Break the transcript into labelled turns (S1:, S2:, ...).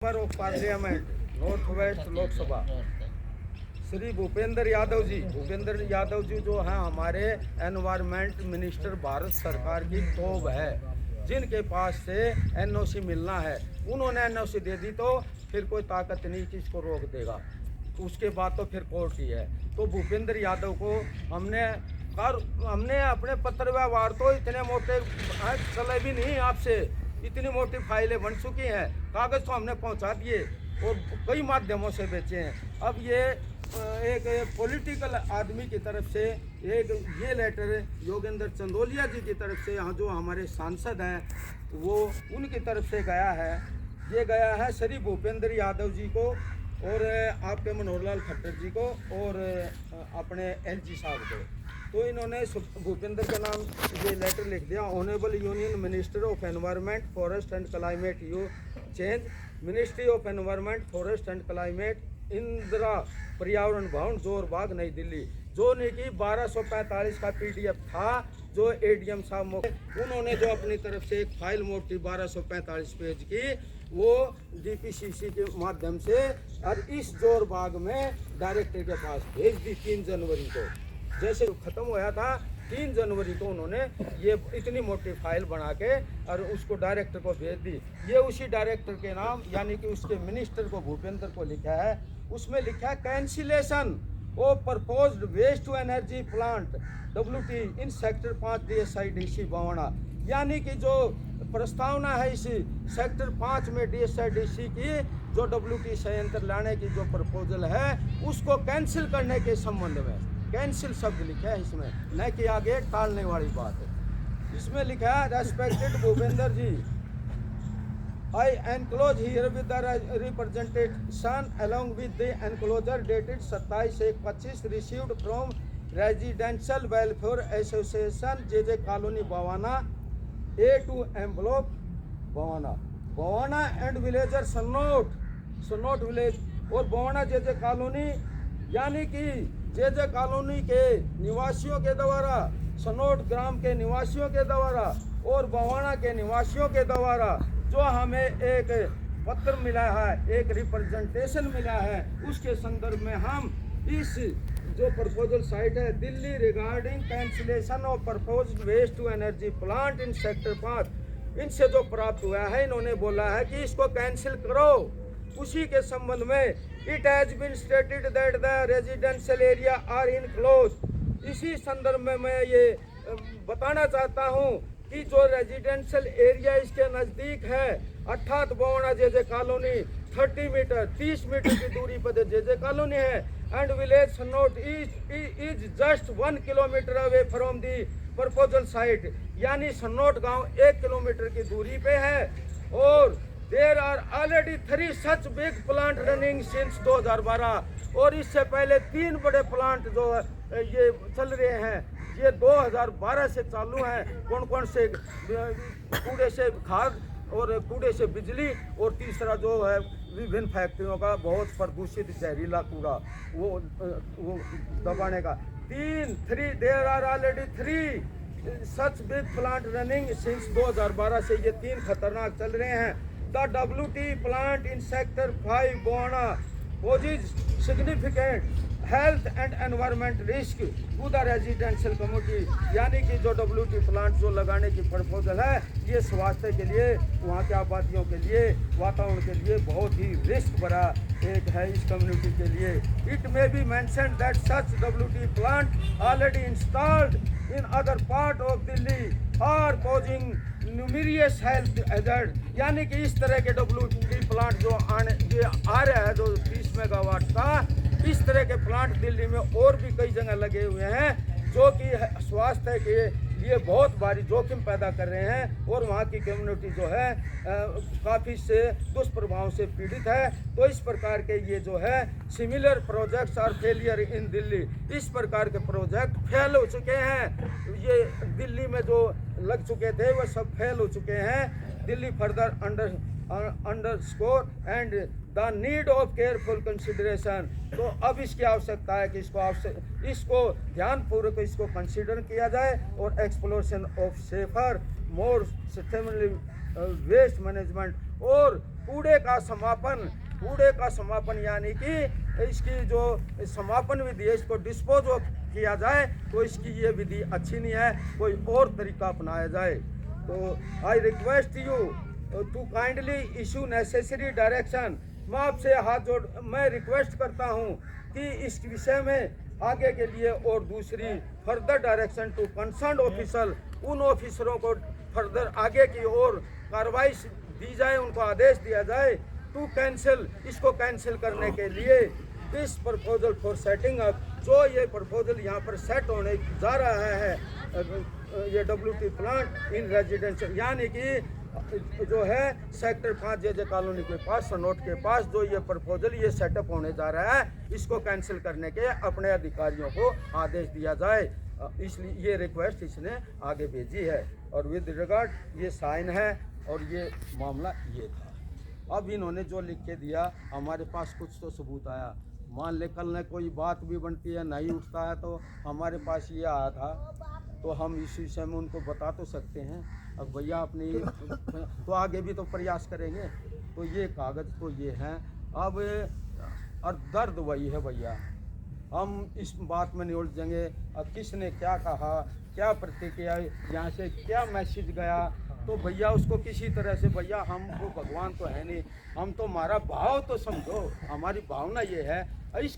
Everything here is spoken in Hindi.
S1: Member of parliament north west Lok Sabha Shri Bhupendra Yadav ji जो हैं हमारे एनवायरमेंट मिनिस्टर भारत सरकार की तोब है, जिनके पास से एनओसी मिलना है। उन्होंने एनओसी दे दी तो फिर कोई ताकत नहीं कि इसको रोक देगा। उसके बाद तो फिर कोर्ट ही है। तो भूपेंद्र यादव को हमने अपने पत्र व्यवहार तो इतने मोटे चले भी नहीं, आपसे इतनी मोटी फाइलें बन चुकी हैं, कागज़ तो हमने पहुंचा दिए और कई माध्यमों से बेचे हैं। अब ये एक पॉलिटिकल आदमी की तरफ से ये लेटर योगेंद्र चंदोलिया जी की तरफ से, यहाँ जो हमारे सांसद हैं वो उनकी तरफ से गया है। ये गया है श्री भूपेंद्र यादव जी को और आपके मनोहर लाल खट्टर जी को और अपने एलजी साहब को। तो इन्होंने भूपेंद्र का नाम ये लेटर लिख दिया। Honourable union minister of environment forest and climate you change, ministry of environment forest and climate, Indira पर्यावरण भवन जोरबाग नई दिल्ली। जो नहीं कि 1245 का पीडीएफ था जो एडीएम साहब उन्होंने जो अपनी तरफ से एक फाइल मोटी 1245 पेज की वो डीपीसीसी के माध्यम से और इस जोरबाग में डायरेक्टर के पास भेज दी 3 जनवरी को। जैसे ख़त्म होया था 3 जनवरी को उन्होंने ये इतनी मोटी फाइल बना के और उसको डायरेक्टर को भेज दी। ये उसी डायरेक्टर के नाम यानी कि उसके मिनिस्टर को भूपेंद्र को लिखा है। उसमें लिखा है cancellation of proposed waste to energy plant WT in sector 5 DSIDC Bawana. यानी कि जो प्रस्तावना है इस सेक्टर 5 में DSIDC की जो WT संयंत्र लाने की जो प्रपोजल है उसको कैंसिल करने के संबंध में कैंसिल शब्द लिखा है इसमें, न कि आगे टालने वाली बात है। इसमें लिखा है respected Bhupendra ji, I enclose herewith the representation along with the enclosure dated 27/1/25 received from residential welfare association J colony Bawana A2 M block Bawana and villager Sannot village और बवाना जे कॉलोनी यानी कि जे कॉलोनी के निवासियों के द्वारा, सनोट ग्राम के निवासियों के द्वारा और बवाना के निवासियों के द्वारा जो हमें एक पत्र मिला है, एक रिप्रेजेंटेशन मिला है, उसके संदर्भ में हम इस जो प्रपोजल साइट है Delhi regarding cancellation of proposed waste to energy plant in sector 5, इनसे जो प्राप्त हुआ है इन्होंने बोला है कि इसको कैंसिल करो। उसी के संबंध में it has been stated that the residential area are in close. इसी संदर्भ में मैं ये बताना चाहता हूँ कि जो रेजिडेंशियल एरिया इसके नज़दीक है अर्थात बवाना जे कॉलोनी 30 मीटर की दूरी पर जे कॉलोनी है and village Sannot is just 1 kilometre away from the proposal site. यानी सन्नोट गांव 1 किलोमीटर की दूरी पे है और there are already 3 such big plant running since 2012 और इससे पहले 3 बड़े प्लांट जो ये चल रहे हैं ये 2012 से चालू हैं। कौन से कूड़े से खाद और कूड़े से बिजली और तीसरा जो है विभिन्न फैक्ट्रियों का बहुत प्रदूषित जहरीला कूड़ा वो दबाने का। 3 there are already 3 such big plant running since 2012 से ये 3 खतरनाक चल रहे हैं। The WT plant in sector 5 Bwana poses significant health and environment risk to the residential community। यानी कि जो WT प्लांट जो लगाने की प्रपोजल है ये स्वास्थ्य के लिए, वहाँ के आबादियों के लिए, वातावरण के लिए बहुत ही रिस्क भरा एक है इस कम्युनिटी के लिए। It may be mention that such WT plant already installed in other part of Delhi are posing numerous health hazard. यानी कि इस तरह के WT प्लांट जो आ रहा है जो 30 मेगावाट का, इस तरह के प्लांट दिल्ली में और भी कई जगह लगे हुए हैं जो कि स्वास्थ्य के लिए बहुत भारी जोखिम पैदा कर रहे हैं और वहाँ की कम्युनिटी जो है काफ़ी से दुष्प्रभाव से पीड़ित है। तो इस प्रकार के ये जो है similar projects are failure in Delhi. इस प्रकार के प्रोजेक्ट फेल हो चुके हैं, ये दिल्ली में जो लग चुके थे वो सब फेल हो चुके हैं। Delhi further underscore and the need of careful consideration. तो अब इसकी आवश्यकता है कि इसको ध्यानपूर्वक इसको कंसिडर किया जाए और exploration of safer more sustainable waste management और कूड़े का समापन यानी कि इसकी जो समापन विधि है, इसको डिस्पोज किया जाए, तो इसकी ये विधि अच्छी नहीं है, कोई और तरीका अपनाया जाए। तो I request you to kindly issue necessary direction. मैं आपसे हाथ जोड़ मैं रिक्वेस्ट करता हूँ कि इस विषय में आगे के लिए और दूसरी further direction to concern officer, उन ऑफिसरों को फर्दर आगे की ओर कार्रवाई दी जाए, उनको आदेश दिया जाए टू कैंसिल, इसको कैंसिल करने के लिए this proposal for setting up, जो ये प्रपोजल यहाँ पर सेट होने जा रहा है ये WT प्लांट इन रेजिडेंशियल, यानी कि जो है सेक्टर 5 JJ कॉलोनी के पास, सनोट के पास जो ये प्रपोजल ये सेटअप होने जा रहा है, इसको कैंसिल करने के अपने अधिकारियों को आदेश दिया जाए। इसलिए ये रिक्वेस्ट इसने आगे भेजी है और विद रिगार्ड ये साइन है और ये मामला ये था। अब इन्होंने जो लिख के दिया, हमारे पास कुछ तो सबूत आया। मान ले कल ने कोई बात भी बनती है, नहीं उठता है, तो हमारे पास ये आया था, तो हम इस विषय में उनको बता तो सकते हैं। अब भैया अपनी तो आगे भी तो प्रयास करेंगे। तो ये कागज़ तो ये हैं। अब और दर्द वही है भैया, हम इस बात में नहीं उलझेंगे। अब किसने क्या कहा, क्या प्रतिक्रिया, यहाँ से क्या मैसेज गया, तो भैया उसको किसी तरह से, भैया हम वो भगवान तो है नहीं, हम तो हमारा भाव तो समझो, हमारी भावना ये है, इसको